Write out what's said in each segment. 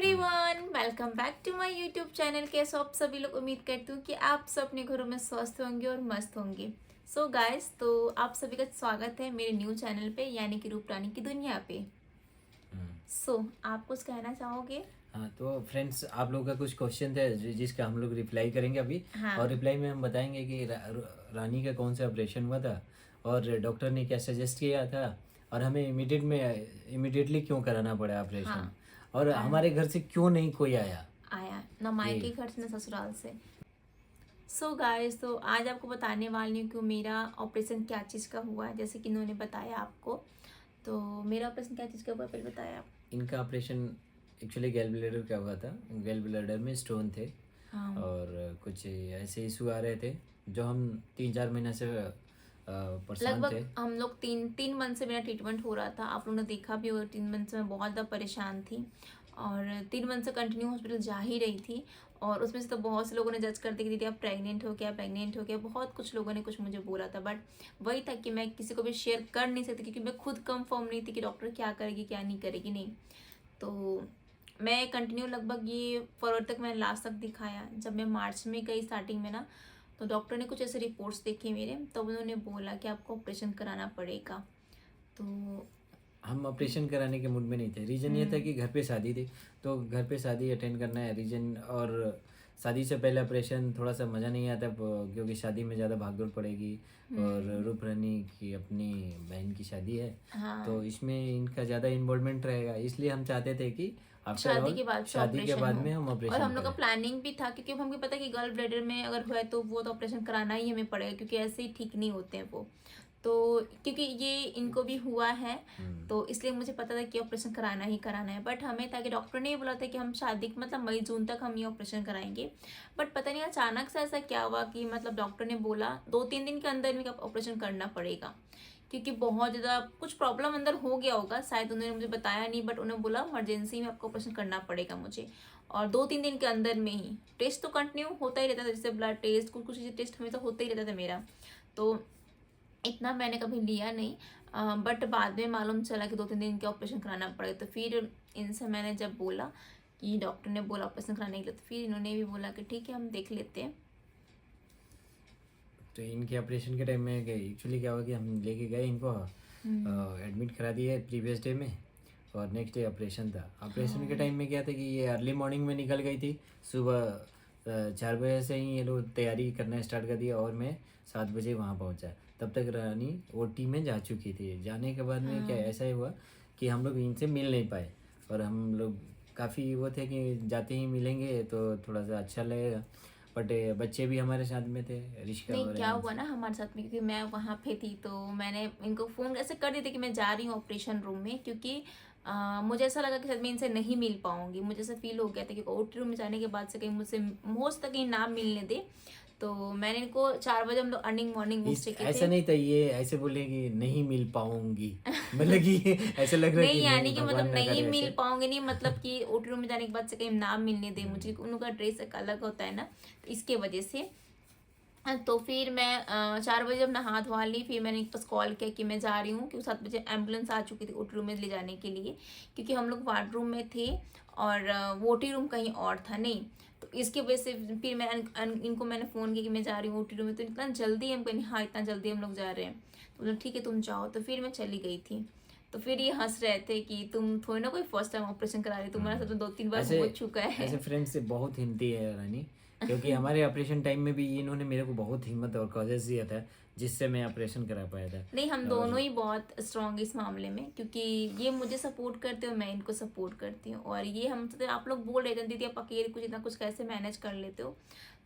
Everyone, welcome back to my YouTube channel. कैसे हो आप सभी लोग? उम्मीद करती हूँ कि आप सब अपने घरों में स्वस्थ होंगे और मस्त होंगे। सो गाइस, तो आप सभी का स्वागत है मेरे न्यू चैनल पे, यानी कि रूप रानी की दुनिया पे। आप कुछ कहना चाहोगे? हाँ, तो फ्रेंड्स आप लोगों का कुछ क्वेश्चन थे जिसका हम लोग रिप्लाई करेंगे अभी। हाँ। और रिप्लाई में हम बताएंगे कि रानी का कौन सा ऑपरेशन हुआ था और डॉक्टर ने क्या सजेस्ट किया था और हमें इमिडिएटली क्यों कराना पड़ा ऑपरेशन। हाँ। और हमारे घर से क्यों नहीं कोई आया। आया ना मायके घर से ना ससुराल से। सो गाइस, तो आज आपको बताने वाली हूँ कि मेरा ऑपरेशन क्या चीज़ का हुआ है, जैसे कि इन्होंने बताया आपको। तो मेरा ऑपरेशन क्या चीज़ का हुआ पहले बताया आप। इनका ऑपरेशन एक्चुअली गैल ब्लैडर का हुआ था। गैल ब्लैडर में स्टोन थे। हाँ। और कुछ ऐसे इशू आ रहे थे जो हम 3-4 महीने से परेशान थे। लगभग हम लोग तीन मंथ से मेरा ट्रीटमेंट हो रहा था। आप लोगों ने देखा भी होगा, 3 मंथ से मैं बहुत ज़्यादा परेशान थी और 3 मंथ से कंटिन्यू हॉस्पिटल जा ही रही थी। और उसमें से तो बहुत से लोगों ने जज कर दिया कि दीदी आप प्रेग्नेंट हो गया, बहुत कुछ लोगों ने कुछ मुझे बोला था। बट वही था कि मैं किसी को भी शेयर कर नहीं सकती, क्योंकि मैं खुद कंफर्म नहीं थी कि डॉक्टर क्या करेगी क्या नहीं करेगी। नहीं तो मैं कंटिन्यू लगभग ये फरवरी तक मैंने लास्ट तक दिखाया। जब मैं मार्च में गई स्टार्टिंग में ना, तो डॉक्टर ने कुछ ऐसे रिपोर्ट्स देखे मेरे, तब उन्होंने बोला कि आपको ऑपरेशन कराना पड़ेगा। तो हम ऑपरेशन कराने के मूड में नहीं थे। रीज़न ये था कि घर पे शादी थी, तो घर पे शादी अटेंड करना है रीज़न। और शादी से पहले ऑपरेशन थोड़ा सा मज़ा नहीं आता क्योंकि शादी में ज़्यादा भागदौड़ पड़ेगी। और रूप रानी की अपनी बहन की शादी है। हाँ, तो इसमें इनका ज़्यादा इन्वॉल्वमेंट रहेगा, इसलिए हम चाहते थे कि आफ्टर शादी ऑल के बाद से शादी के ऑपरेशन बाद हो। में हम और ऑपरेशन हम लोग का करें। प्लानिंग भी था, क्योंकि हमको पता है कि गर्ल ब्लैडर में अगर हुआ है तो वो तो ऑपरेशन कराना ही हमें पड़ेगा, क्योंकि ऐसे ही ठीक नहीं होते हैं वो। तो क्योंकि ये इनको भी हुआ है, तो इसलिए मुझे पता था कि ऑपरेशन कराना ही कराना है। बट हमें था कि डॉक्टर ने बोला था कि हम शादी मतलब मई जून तक हम ये ऑपरेशन कराएंगे। बट पता नहीं अचानक से ऐसा क्या हुआ कि मतलब डॉक्टर ने बोला 2-3 दिन के अंदर में ऑपरेशन करना पड़ेगा, क्योंकि बहुत ज़्यादा कुछ प्रॉब्लम अंदर हो गया होगा। शायद उन्होंने मुझे बताया नहीं, बट उन्होंने बोला इमरजेंसी में आपको ऑपरेशन करना पड़ेगा मुझे। और 2-3 दिन के अंदर में ही टेस्ट तो कंटिन्यू होता ही रहता था, जैसे ब्लड टेस्ट कुछ कुछ टेस्ट हमेशा होता ही रहता था मेरा। तो इतना मैंने कभी लिया नहीं। बट बाद में मालूम चला कि 2-3 दिन के ऑपरेशन कराना पड़ेगा। तो फिर इनसे मैंने जब बोला कि डॉक्टर ने बोला ऑपरेशन कराने के लिए, तो फिर इन्होंने भी बोला कि ठीक है हम देख लेते हैं। तो इनके ऑपरेशन के टाइम में एक्चुअली क्या हुआ कि हम लेके गए इनको, एडमिट करा दिए प्रीवियस डे में। और नेक्स्ट डे ऑपरेशन था। ऑपरेशन के टाइम में क्या था कि ये अर्ली मॉर्निंग में निकल गई थी। सुबह 4 बजे से ही ये लोग तैयारी करना स्टार्ट कर दिया और मैं 7 बजे वहाँ पहुँचा। तब तक रानी ओटी में जा चुकी थी। जाने के बाद में क्या ऐसा ही हुआ कि हम लोग इनसे मिल नहीं पाए। और हम लोग काफ़ी वो थे कि जाते ही मिलेंगे तो थोड़ा सा अच्छा लगेगा। बट बच्चे भी हमारे साथ में थे, रिश्का नहीं, और क्या हुआ ना हमारे साथ में, क्योंकि मैं वहाँ पे थी तो मैंने इनको फ़ोन ऐसे कर दिया था कि मैं जा रही हूँ ऑपरेशन रूम में, क्योंकि मुझे ऐसा लगा कि शायद मैं इनसे नहीं मिल पाऊंगी। मुझे ऐसा फील हो गया था कि ओटी रूम में जाने के बाद से कहीं मुझसे हो सकता कहीं ना मिलने दे। तो मैंने इनको 4 बजे हम लोग अर्निंग मॉर्निंग उठ चुके ऐसा थे। नहीं था, ये ऐसे बोले कि नहीं मिल पाऊंगी। मतलब कि ऐसे लग रहा है कि नहीं, यानी नहीं, कि भगवान मतलब ना नहीं करे मिल ऐसे। पाऊंगे, नहीं मतलब कि ओटी रूम में जाने के बाद से कहीं नाम मिलने दे मुझे, क्योंकि उनका ड्रेस एक अलग होता है ना, तो इसके वजह से। तो फिर मैं 4 बजे जब नहा धोवा ली, फिर मैंने एक पास कॉल किया कि मैं जा रही हूँ, क्योंकि 7 बजे एम्बुलेंस आ चुकी थी ओटी रूम में ले जाने के लिए, क्योंकि हम लोग वार्ड रूम में थे और ओटी रूम कहीं और था। नहीं तो इसकी वजह से फिर मैं इनको मैंने फ़ोन किया कि मैं जा रही हूँ ओटी रूम में। तो इतना जल्दी हम कहीं, हाँ इतना जल्दी हम लोग जा रहे हैं, तो बोला ठीक है तुम जाओ। तो फिर मैं चली गई थी। तो फिर ये हंस रहे थे कि तुम थोड़ी ना कोई फर्स्ट टाइम ऑपरेशन करा रही, तुम्हारा साथ तो 2-3 बार ऐसे हो चुका है। ऐसे फ्रेंड से बहुत हिम्मती है रानी। क्योंकि हमारे ऑपरेशन टाइम में भी इन्होंने मेरे को बहुत हिम्मत और कॉजेस दिया था जिससे मैं ऑपरेशन करा पाया था। नहीं, हम और दोनों ही बहुत स्ट्रांग इस मामले में, क्योंकि ये मुझे सपोर्ट करते हो, मैं इनको सपोर्ट करती हूँ। और ये हम तो आप लोग बोल रहे थे दीदी आप अकेले कुछ इतना कुछ कैसे मैनेज कर लेते हो,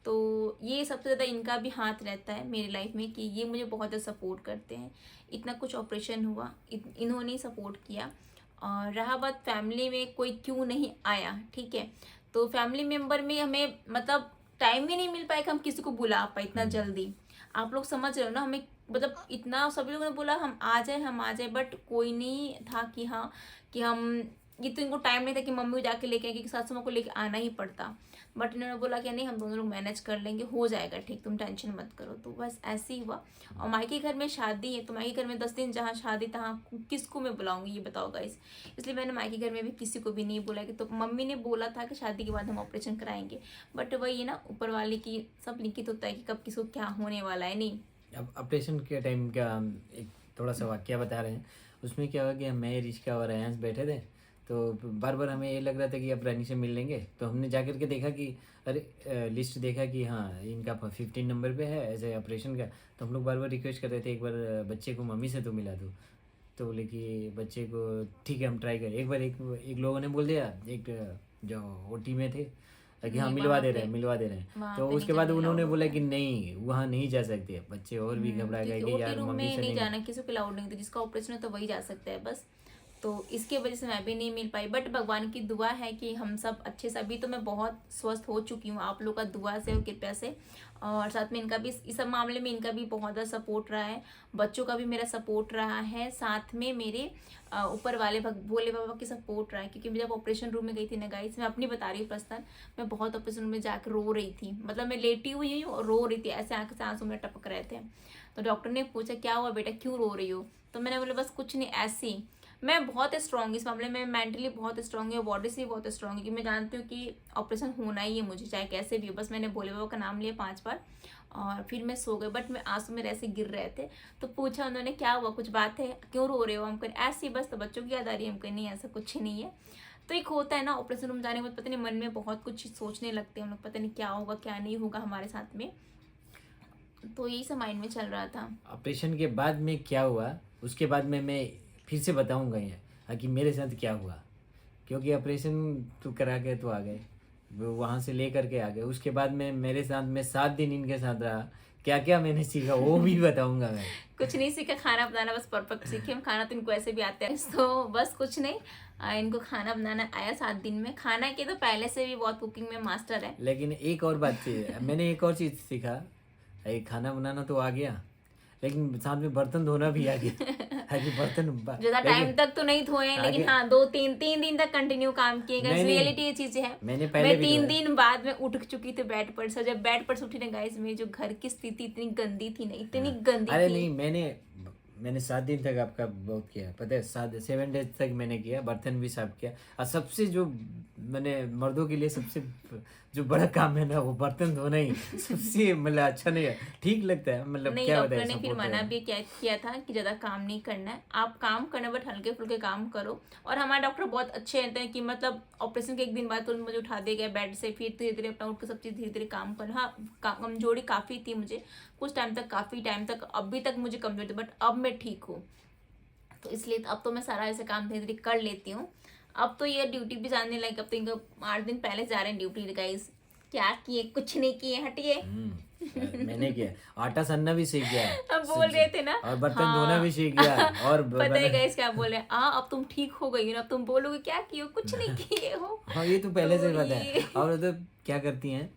तो ये सबसे ज़्यादा इनका भी हाथ रहता है मेरी लाइफ में, कि ये मुझे बहुत ज़्यादा सपोर्ट करते हैं। इतना कुछ ऑपरेशन हुआ, इन्होंने ही सपोर्ट किया। और रहा बात फैमिली में कोई क्यों नहीं आया, ठीक है, तो फैमिली मेम्बर में हमें मतलब टाइम ही नहीं मिल पाया कि हम किसी को बुला पाए इतना जल्दी। आप लोग समझ रहे हो ना, हमें मतलब इतना सभी लोगों ने बोला हम आ जाए, बट कोई नहीं था कि हाँ कि हम ये तो इनको टाइम नहीं था कि मम्मी को जाके लेके आए, क्योंकि सासू माँ को लेके आना ही पड़ता। बट इन्होंने बोला कि नहीं, हम दोनों लोग मैनेज कर लेंगे, हो जाएगा ठीक, तुम टेंशन मत करो। तो बस ऐसे ही हुआ। और मायके घर में शादी है, तो मायके घर में 10 दिन जहाँ शादी तहाँ किसको मैं बुलाऊंगी, ये बताओ गाइस। इसलिए मैंने मायके घर में भी किसी को भी नहीं बोला कि, तो मम्मी ने बोला था कि शादी के बाद हम ऑपरेशन कराएंगे, बट वही है ना, ऊपर वाले की सब लिखित होता है कि कब किसको क्या होने वाला है। नहीं, अब ऑपरेशन के टाइम का हम एक थोड़ा सा वाक्य बता रहे हैं। उसमें क्या हुआ कि मैं, रिश्का और अयांश बैठे थे, तो बार बार हमें ये लग रहा था कि अब रानी से मिल लेंगे। तो हमने जा कर के देखा कि अरे लिस्ट देखा कि हाँ इनका 15 नंबर पे है ऐसे ऑपरेशन का। तो हम लोग बार बार रिक्वेस्ट कर रहे थे, एक बार बच्चे को मम्मी से तो मिला दो। तो बोले कि बच्चे को ठीक है हम ट्राई करें एक बार। एक लोगों ने बोल दिया, एक जो ओटी में थे, कि हाँ नहीं, मिलवा वहाँ दे पे- रहे हैं, मिलवा दे रहे हैं। वहाँ तो पे उसके नहीं बाद जाने उन्होंने allowed बोला होता कि है। नहीं वहाँ नहीं जा सकते। बच्चे और भी घबरा गए क्योंकि कि ओटी यार रूम मम्मी में से नहीं नहीं जाना, किसी को अलाउड नहीं था, जिसका ऑपरेशन है तो वही जा सकता है बस। तो इसके वजह से मैं भी नहीं मिल पाई। बट भगवान की दुआ है कि हम सब अच्छे से, अभी तो मैं बहुत स्वस्थ हो चुकी हूँ आप लोग का दुआ से और कृपया से। और साथ में इनका भी, इस सब मामले में इनका भी बहुत ज़्यादा सपोर्ट रहा है, बच्चों का भी मेरा सपोर्ट रहा है, साथ में मेरे ऊपर वाले भोले बाबा की सपोर्ट रहा है। क्योंकि मैं जब ऑपरेशन रूम में गई थी ना गाइस, मैं अपनी बता रही हूँ पर्सनल, मैं बहुत ऑपरेशन रूम में जाकर रो रही थी। मतलब मैं लेटी हुई हूँ और रो रही थी, ऐसे आंख से आंसू मेरे टपक रहे थे। तो डॉक्टर ने पूछा क्या हुआ बेटा, क्यों रो रही हो? तो मैंने बोला बस कुछ नहीं, ऐसे ही। मैं बहुत स्ट्रांग इस मामले में, मेंटली बहुत स्ट्रांग है, बॉडी से भी बहुत स्ट्रांग है, क्योंकि मैं जानती हूँ कि ऑपरेशन होना ही है मुझे, चाहे कैसे भी हो। बस मैंने भोले बाबा का नाम लिया 5 बार और फिर मैं सो गई। बट मैं आंसू मेरे ऐसे गिर रहे थे। तो पूछा उन्होंने क्या हुआ, कुछ बात है, क्यों रो रहे हो? हम कहें ऐसे ही बस, तो बच्चों की याद आ रही है। हम कहें नहीं ऐसा कुछ नहीं है। तो एक होता है ना ऑपरेशन रूम जाने के बाद, पता नहीं मन में बहुत कुछ सोचने लगते हैं हम लोग, पता नहीं क्या होगा क्या नहीं होगा हमारे साथ में। तो यही सब माइंड में चल रहा था। ऑपरेशन के बाद में क्या हुआ उसके बाद में मैं फिर से बताऊंगा यहाँ कि मेरे साथ क्या हुआ। क्योंकि ऑपरेशन तो करा के तो आ गए, वो वहाँ से ले करके आ गए। उसके बाद में मेरे साथ में 7 दिन इनके साथ रहा, क्या क्या मैंने सीखा वो भी बताऊंगा मैं। कुछ नहीं सीखा, खाना बनाना बस परफेक्ट सीखे हम। खाना तो इनको ऐसे भी आता है, तो बस कुछ नहीं। इनको खाना बनाना आया 7 दिन में। खाना के तो पहले से भी बहुत कुकिंग में मास्टर है। लेकिन एक और बात थी, मैंने एक और चीज़ सीखा। खाना बनाना तो आ गया, लेकिन साथ में बर्तन धोना भी आ गया। कि बर्तन ज्यादा टाइम तक तो नहीं धोए, लेकिन आगे- हाँ 2-3 दिन तक कंटिन्यू काम किए गए। नहीं, नहीं। रियलिटी ये चीजें है। मैंने पहले मैं भी 3 धोया। दिन बाद में उठ चुकी थी बेड पर से। जब बेड पर से उठी ना गाइस, मेरी जो घर की स्थिति इतनी गंदी थी ना, इतनी गंदी अरे थी। नहीं, मैंने 7 दिन तक आपका बहुत किया, पता है 7 डेज तक मैंने किया, बर्तन भी साफ किया। और सबसे जो मैंने मर्दों के लिए सबसे जो बड़ा काम है ना वो बर्तन धोना ही सबसे मतलब अच्छा नहीं है, ठीक लगता है, मतलब नहीं, क्या डॉक्टर बताए ने फिर सपोर्ट मना है। भी किया था कि ज़्यादा काम नहीं करना है। आप काम करना बट हल्के फुल्के काम करो। और हमारे डॉक्टर बहुत अच्छे रहते हैं कि मतलब ऑपरेशन के 1 दिन बाद तुरंत मुझे उठा दिया गया बेड से, फिर धीरे धीरे अपना उठ कर सब चीज़ धीरे धीरे काम कर। हाँ कमजोरी काफ़ी थी मुझे कुछ टाइम तक, काफ़ी टाइम तक, अभी तक मुझे कमजोरी थी, बट अब मैं ठीक हूँ। तो इसलिए अब तो मैं सारा ऐसे काम धीरे धीरे कर लेती हूँ। अब तो ये ड्यूटी भी जाने लगे। अब तो इनको 8 दिन पहले जा रहे हैं ड्यूटी। गाइस क्या किए, कुछ नहीं किए, हटिए। मैंने किया, आटा सनना भी सीख गया, अब बोल रहे थे ना, और बर्तन हाँ। धोना भी सीख गया। और पता है गाइस क्या बोल रहे हैं, अब तुम ठीक हो गई हो ना, अब तुम बोलोगे क्या किए हो, कुछ नहीं किए हो। हाँ ये तो पहले से तो पता है। और तो क्या करती हैं,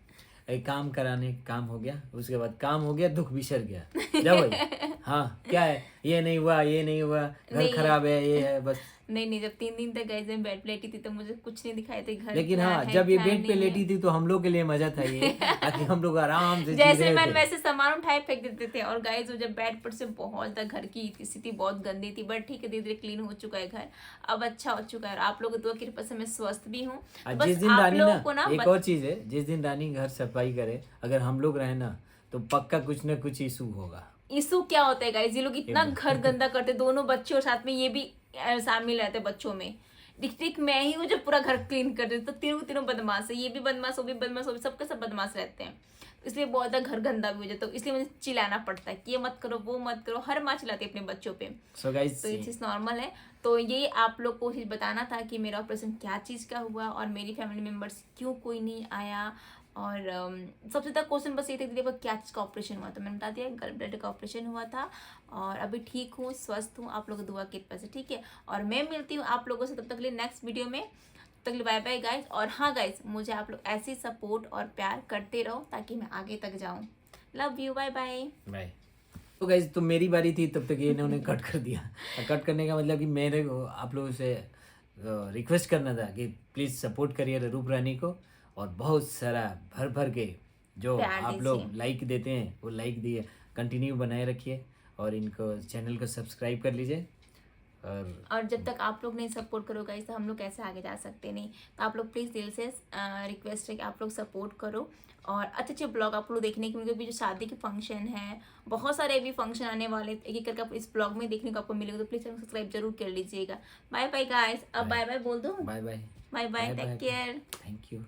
एक काम हो गया, उसके बाद काम हो गया, दुख बिसर गया जाओ भाई। हाँ क्या है, ये नहीं हुआ, ये नहीं हुआ, घर नहीं। खराब है, ये है बस। नहीं, जब 3 दिन तक गए मैं बेड पे लेटी थी तो मुझे कुछ नहीं दिखाई थी घर लेकिन क्या हाँ है, जब ये क्या बेड पे नहीं लेटी है। थी तो हम लोग के लिए मजा था ये, ताकि हम लोग आराम से जी जैसे रहे मन थे। वैसे सामान उठाए फेंक देते थे। और गाइस जब बेड पर से बहुत ज्यादा घर की स्थिति बहुत गंदी थी, बट ठीक है धीरे धीरे क्लीन हो चुका है घर, अब अच्छा हो चुका है। और आप लोगों की दुआ की कृपा से मैं स्वस्थ भी हूँ। जिस बस दिन आप रानी लोगों को ना, ना एक और चीज है, जिस दिन रानी घर सफाई करे, अगर हम लोग रहे ना तो पक्का कुछ ना कुछ इशू होगा। इशू क्या होता है गाइस, ये लोग इतना घर गंदा करते, दोनों बच्चे और साथ में ये भी शामिल रहते बच्चों में। डिस्ट्रिक्ट मैं ही हूँ जो पूरा घर क्लीन कर देती, तो तीनों बदमाश है, ये भी बदमाश, वो भी बदमाश, वो भी, सबके सब बदमाश रहते हैं। इसलिए बहुत ज़्यादा घर गंदा भी हो जाता है। तो इसलिए मुझे चिल्लाना पड़ता है कि ये मत करो, वो मत करो। हर माँ चिल्लाती है अपने बच्चों पे। सो गाइस तो ये चीज़ नॉर्मल है। तो ये आप लोग को चीज़ बताना था कि मेरा ऑपरेशन क्या चीज़ का हुआ और मेरी फैमिली मेम्बर्स क्यों कोई नहीं आया। और सबसे ज़्यादा क्वेश्चन बस ये थे कि क्या चीज़ का ऑपरेशन हुआ, तो मैंने बता दिया गल ब्लैडर का ऑपरेशन हुआ था। और अभी ठीक हूँ, स्वस्थ हूँ, आप लोगों की दुआ की कृपा से, ठीक है। और मैं मिलती हूँ आप लोगों से तब तक के लिए नेक्स्ट वीडियो में। तब तक बाय बाय गाइज। और हाँ गाइज, मुझे आप लोग ऐसे सपोर्ट और प्यार करते रहो ताकि मैं आगे तक जाऊँ। Love you, bye bye bye. तो गाइस तो मेरी बारी थी, तब तक ये इन्होंने कट कर दिया। कट करने का मतलब कि मेरे को आप लोगों से रिक्वेस्ट करना था कि प्लीज़ सपोर्ट करिए रूप रानी को, और बहुत सारा भर भर के जो प्यार आप दीजिए। लोग लाइक देते हैं वो लाइक दिए कंटिन्यू बनाए रखिए, और इनको चैनल को सब्सक्राइब कर लीजिए। और जब तक आप लोग नहीं सपोर्ट करोगे तो हम लोग कैसे आगे जा सकते नहीं। तो आप लोग प्लीज़ दिल से रिक्वेस्ट है कि आप लोग सपोर्ट करो, और अच्छे अच्छे ब्लॉग आप लोग देखने के लिए, भी जो शादी के फंक्शन है, बहुत सारे भी फंक्शन आने वाले, एक एक करके आप इस ब्लॉग में देखने को आपको मिलेगा। तो प्लीज़ सब्सक्राइब जरूर कर लीजिएगा। बाय बाय गाइस, अब बाय बाय बोल दो। Bye bye. Bye bye, take care. Thank you.